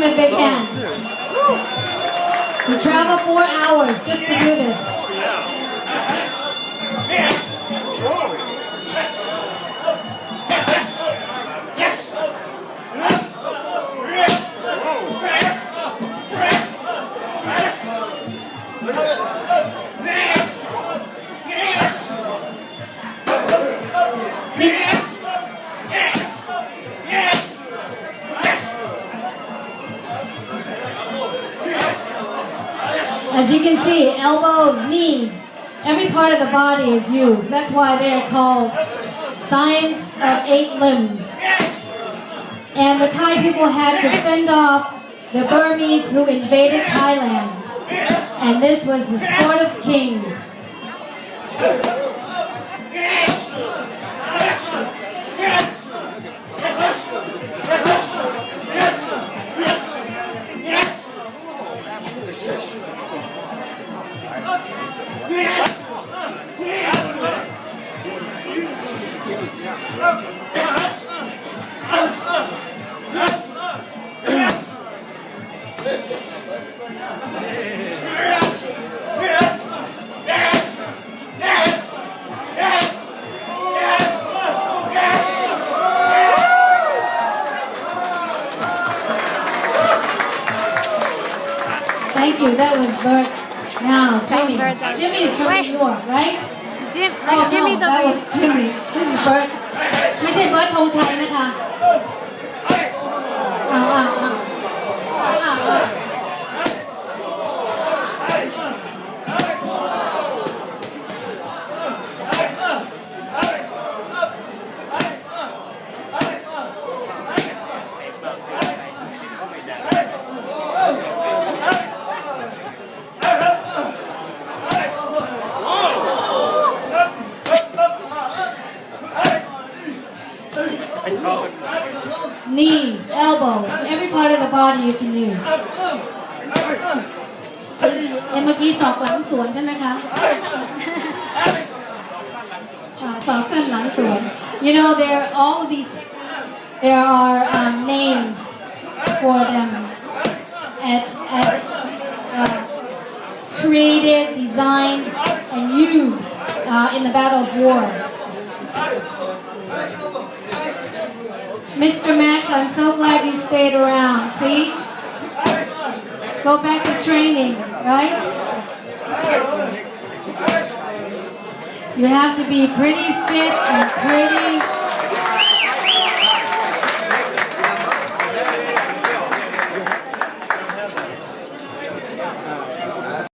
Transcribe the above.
him a big hand. We traveled 4 hours just to do this. As you can see, elbows, knees, every part of the body is used. That's why they are called Science of 8 Limbs. And the Thai people had to fend off the Burmese who invaded Thailand. And this was the sport of kings. Thank you. That was Bert. Now, Jimmy. Jimmy's from New York, right? Oh, Jimmy no, that was Jimmy. This is Bert. ไม่ใช่เบิร์ตธงชัยนะคะอ้าว Knees, elbows, every part of the body you can use. เมื่อกี้ศอกหลังสวนใช่ไหมคะศอกสั้นหลังสวน You know, all of these, there are names for them. It's created, designed, and used in the battle of war. Mr. Max, I'm so glad you stayed around. See? Go back to training, right? You have to be pretty fit and pretty